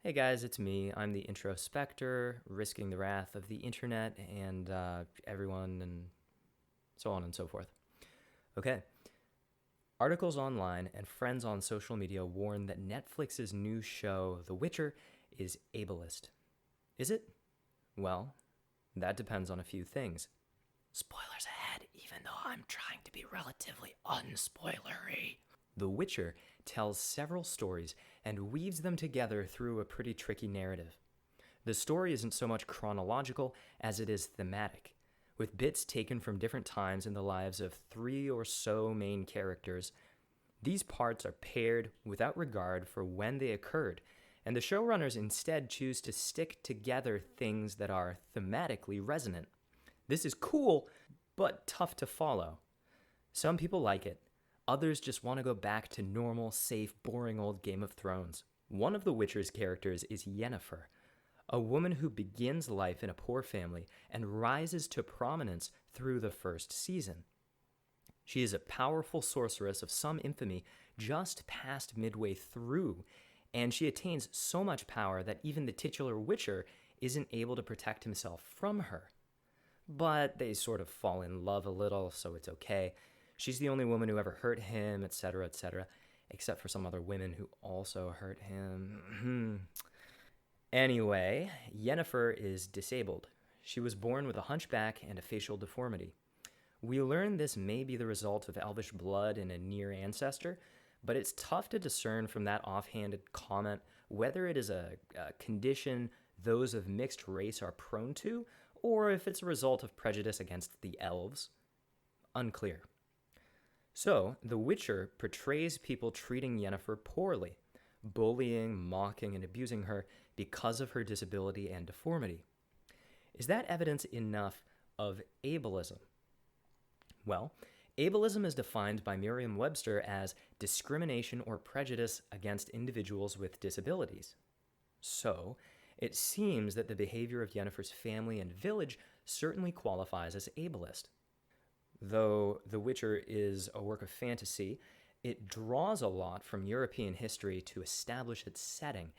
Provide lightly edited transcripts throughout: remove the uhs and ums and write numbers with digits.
Hey guys, it's me. I'm the IntroSpectre, risking the wrath of the internet and everyone and so on and so forth. Okay. Articles online and friends on social media warn that Netflix's new show, The Witcher, is ableist. Is it? Well, that depends on a few things. Spoilers ahead, even though I'm trying to be relatively unspoilery. The Witcher tells several stories and weaves them together through a pretty tricky narrative. The story isn't so much chronological as it is thematic, with bits taken from different times in the lives of 3 or so main characters. These parts are paired without regard for when they occurred, and the showrunners instead choose to stick together things that are thematically resonant. This is cool, but tough to follow. Some people like it. Others just want to go back to normal, safe, boring old Game of Thrones. One of The Witcher's characters is Yennefer, a woman who begins life in a poor family and rises to prominence through the first season. She is a powerful sorceress of some infamy just past midway through, and she attains so much power that even the titular Witcher isn't able to protect himself from her. But they sort of fall in love a little, so it's okay. She's the only woman who ever hurt him, etc., etc., except for some other women who also hurt him. Anyway, Yennefer is disabled. She was born with a hunchback and a facial deformity. We learn this may be the result of elvish blood in a near ancestor, but it's tough to discern from that offhanded comment whether it is a condition those of mixed race are prone to, or if it's a result of prejudice against the elves. Unclear. So, The Witcher portrays people treating Yennefer poorly, bullying, mocking, and abusing her because of her disability and deformity. Is that evidence enough of ableism? Well, ableism is defined by Merriam-Webster as discrimination or prejudice against individuals with disabilities. So, it seems that the behavior of Yennefer's family and village certainly qualifies as ableist. Though The Witcher is a work of fantasy, it draws a lot from European history to establish its setting,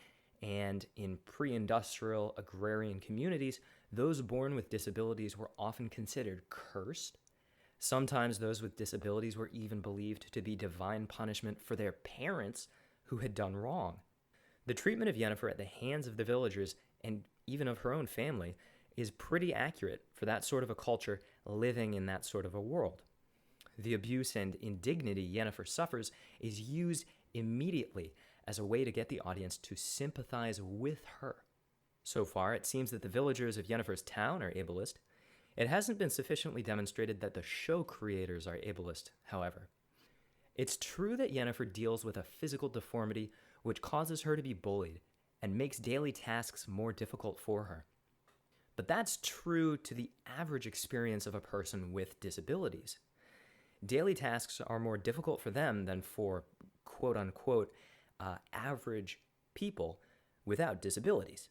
and in pre-industrial agrarian communities, those born with disabilities were often considered cursed. Sometimes those with disabilities were even believed to be divine punishment for their parents who had done wrong. The treatment of Yennefer at the hands of the villagers, and even of her own family, is pretty accurate for that sort of a culture living in that sort of a world. The abuse and indignity Yennefer suffers is used immediately as a way to get the audience to sympathize with her. So far, it seems that the villagers of Yennefer's town are ableist. It hasn't been sufficiently demonstrated that the show creators are ableist, however. It's true that Yennefer deals with a physical deformity which causes her to be bullied and makes daily tasks more difficult for her. But that's true to the average experience of a person with disabilities. Daily tasks are more difficult for them than for quote-unquote average people without disabilities.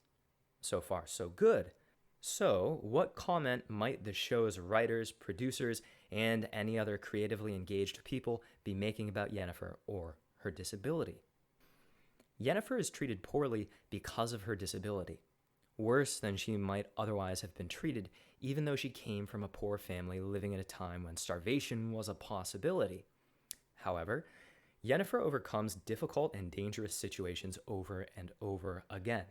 So far, so good. So, what comment might the show's writers, producers, and any other creatively engaged people be making about Yennefer or her disability? Yennefer is treated poorly because of her disability. Worse than she might otherwise have been treated, even though she came from a poor family living at a time when starvation was a possibility. However, Yennefer overcomes difficult and dangerous situations over and over again.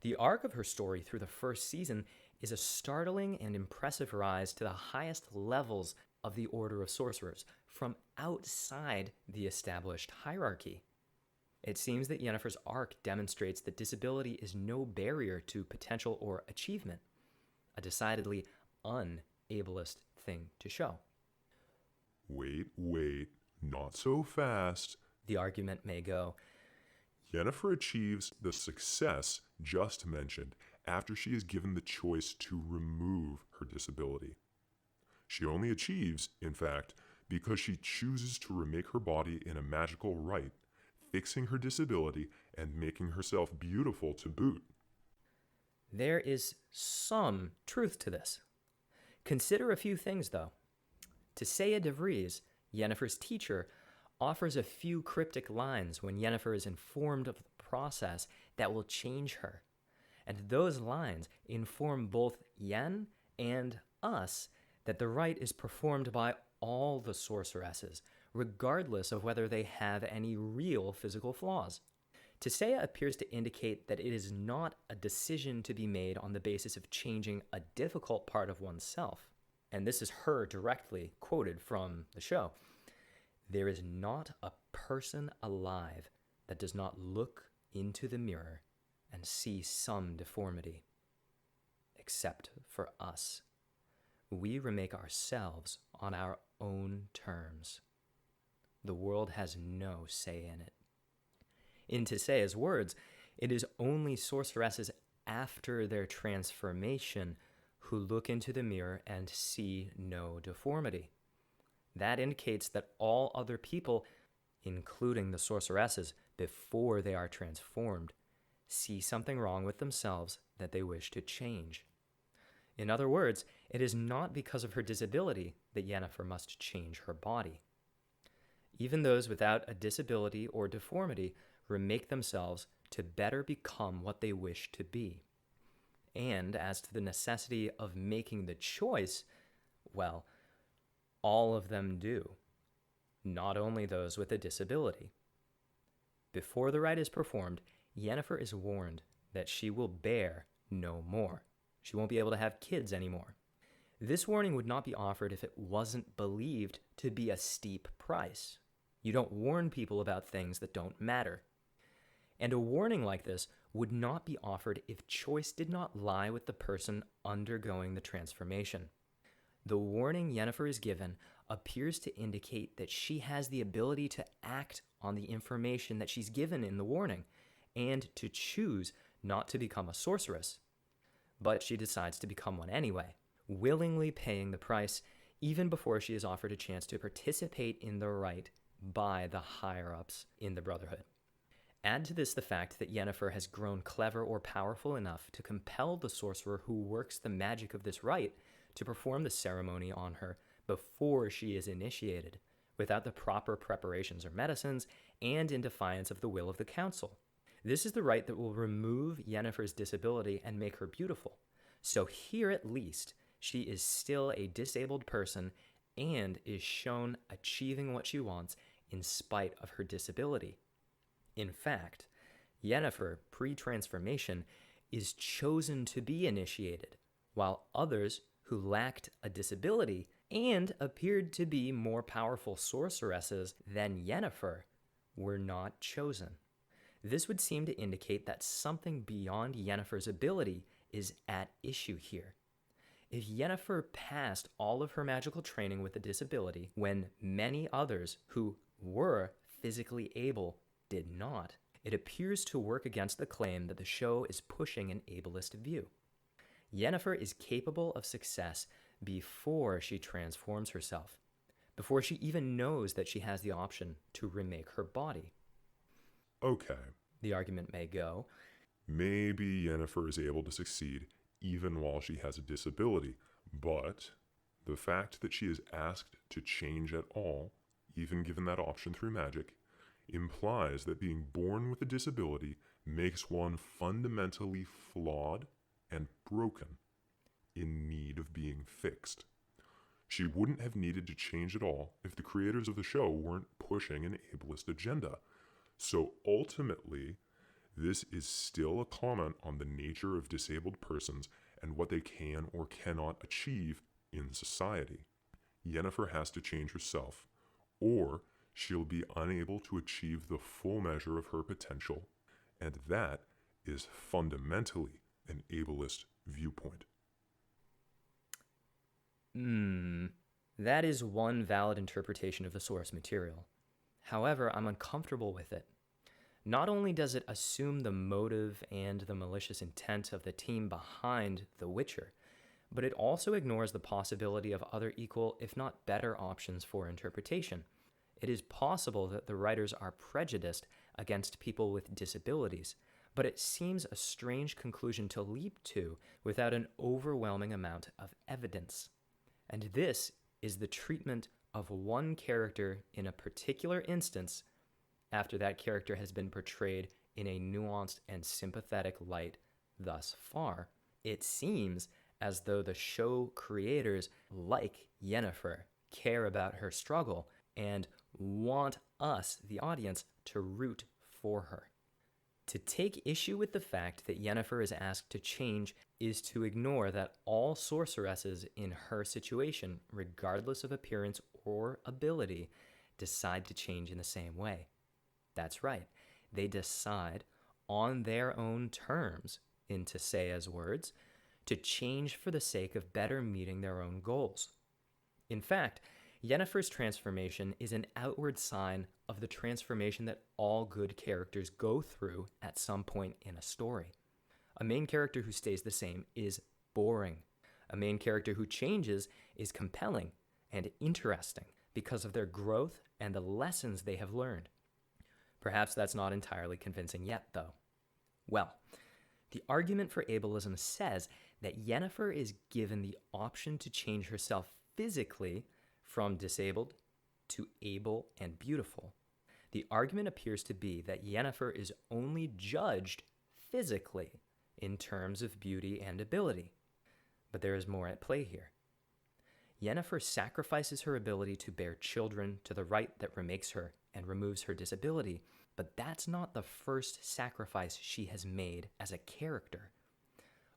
The arc of her story through the first season is a startling and impressive rise to the highest levels of the Order of Sorcerers, from outside the established hierarchy. It seems that Yennefer's arc demonstrates that disability is no barrier to potential or achievement, a decidedly un-ableist thing to show. Wait, not so fast. The argument may go. Yennefer achieves the success just mentioned after she is given the choice to remove her disability. She only achieves, in fact, because she chooses to remake her body in a magical rite, fixing her disability and making herself beautiful to boot. There is some truth to this. Consider a few things, though. Tissaia de Vries, Yennefer's teacher, offers a few cryptic lines when Yennefer is informed of the process that will change her. And those lines inform both Yen and us that the rite is performed by all the sorceresses, regardless of whether they have any real physical flaws. Tisea appears to indicate that it is not a decision to be made on the basis of changing a difficult part of oneself. And this is her directly quoted from the show. There is not a person alive that does not look into the mirror and see some deformity. Except for us. We remake ourselves on our own terms. The world has no say in it. In Tisea's words, it is only sorceresses after their transformation who look into the mirror and see no deformity. That indicates that all other people, including the sorceresses before they are transformed, see something wrong with themselves that they wish to change. In other words, it is not because of her disability that Yennefer must change her body. Even those without a disability or deformity remake themselves to better become what they wish to be. And as to the necessity of making the choice, well, all of them do, not only those with a disability. Before the rite is performed, Yennefer is warned that she will bear no more. She won't be able to have kids anymore. This warning would not be offered if it wasn't believed to be a steep price. You don't warn people about things that don't matter. And a warning like this would not be offered if choice did not lie with the person undergoing the transformation. The warning Yennefer is given appears to indicate that she has the ability to act on the information that she's given in the warning and to choose not to become a sorceress. But she decides to become one anyway, willingly paying the price even before she is offered a chance to participate in the rite by the higher-ups in the Brotherhood. Add to this the fact that Yennefer has grown clever or powerful enough to compel the sorcerer who works the magic of this rite to perform the ceremony on her before she is initiated, without the proper preparations or medicines, and in defiance of the will of the council. This is the rite that will remove Yennefer's disability and make her beautiful. So here at least, she is still a disabled person and is shown achieving what she wants in spite of her disability. In fact, Yennefer, pre-transformation, is chosen to be initiated, while others who lacked a disability and appeared to be more powerful sorceresses than Yennefer were not chosen. This would seem to indicate that something beyond Yennefer's ability is at issue here. If Yennefer passed all of her magical training with a disability when many others who were physically able did not, it appears to work against the claim that the show is pushing an ableist view. Yennefer is capable of success before she transforms herself, before she even knows that she has the option to remake her body. Okay. The argument may go, maybe Yennefer is able to succeed even while she has a disability, but the fact that she is asked to change at all, even given that option through magic, implies that being born with a disability makes one fundamentally flawed and broken, in need of being fixed. She wouldn't have needed to change at all if the creators of the show weren't pushing an ableist agenda. So ultimately, this is still a comment on the nature of disabled persons and what they can or cannot achieve in society. Yennefer has to change herself, or she'll be unable to achieve the full measure of her potential, and that is fundamentally an ableist viewpoint. That is one valid interpretation of the source material. However, I'm uncomfortable with it. Not only does it assume the motive and the malicious intent of the team behind The Witcher, but it also ignores the possibility of other equal, if not better, options for interpretation. It is possible that the writers are prejudiced against people with disabilities, but it seems a strange conclusion to leap to without an overwhelming amount of evidence. And this is the treatment of one character in a particular instance after that character has been portrayed in a nuanced and sympathetic light thus far, it seems as though the show creators, like Yennefer, care about her struggle and want us, the audience, to root for her. To take issue with the fact that Yennefer is asked to change is to ignore that all sorceresses in her situation, regardless of appearance or ability, decide to change in the same way. That's right, they decide on their own terms, in Tissaya's words, to change for the sake of better meeting their own goals. In fact, Yennefer's transformation is an outward sign of the transformation that all good characters go through at some point in a story. A main character who stays the same is boring. A main character who changes is compelling and interesting because of their growth and the lessons they have learned. Perhaps that's not entirely convincing yet, though. Well, the argument for ableism says that Yennefer is given the option to change herself physically from disabled to able and beautiful. The argument appears to be that Yennefer is only judged physically in terms of beauty and ability. But there is more at play here. Yennefer sacrifices her ability to bear children to the rite that remakes her and removes her disability, but that's not the first sacrifice she has made as a character.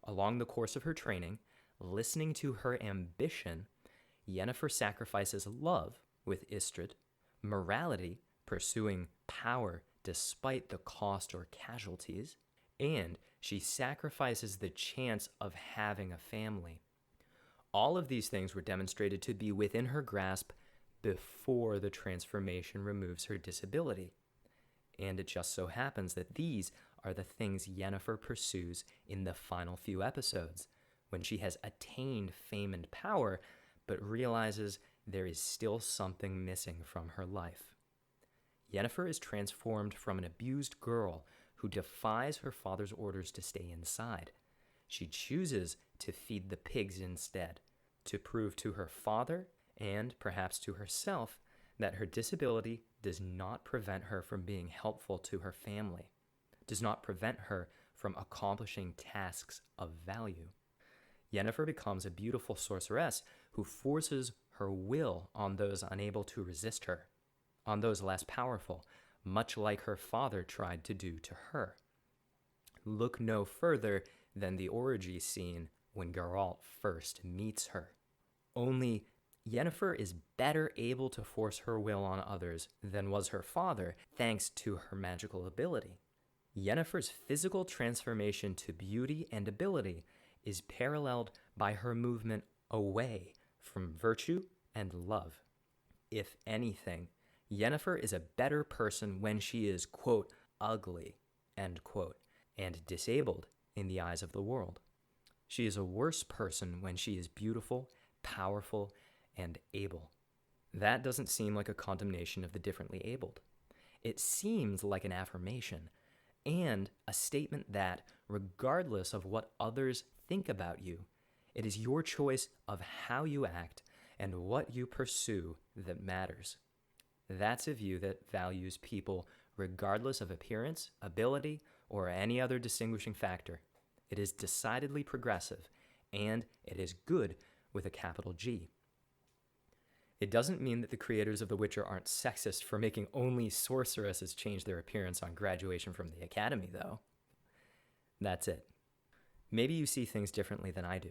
Along the course of her training, listening to her ambition, Yennefer sacrifices love with Istredd, morality, pursuing power despite the cost or casualties, and she sacrifices the chance of having a family. All of these things were demonstrated to be within her grasp before the transformation removes her disability. And it just so happens that these are the things Yennefer pursues in the final few episodes, when she has attained fame and power, but realizes there is still something missing from her life. Yennefer is transformed from an abused girl who defies her father's orders to stay inside. She chooses to feed the pigs instead, to prove to her father and perhaps to herself that her disability does not prevent her from being helpful to her family, does not prevent her from accomplishing tasks of value. Yennefer becomes a beautiful sorceress who forces her will on those unable to resist her, on those less powerful, much like her father tried to do to her. Look no further than the orgy scene when Geralt first meets her. Only Yennefer is better able to force her will on others than was her father, thanks to her magical ability. Yennefer's physical transformation to beauty and ability is paralleled by her movement away from virtue and love. If anything, Yennefer is a better person when she is, quote, ugly, end quote, and disabled in the eyes of the world. She is a worse person when she is beautiful, powerful, and able. That doesn't seem like a condemnation of the differently abled. It seems like an affirmation and a statement that, regardless of what others think about you, it is your choice of how you act and what you pursue that matters. That's a view that values people regardless of appearance, ability, or any other distinguishing factor. It is decidedly progressive, and it is good with a capital G. It doesn't mean that the creators of The Witcher aren't sexist for making only sorceresses change their appearance on graduation from the academy, though. That's it. Maybe you see things differently than I do.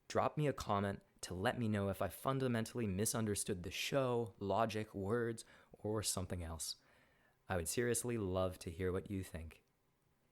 Drop me a comment to let me know if I fundamentally misunderstood the show, logic, words, or something else. I would seriously love to hear what you think.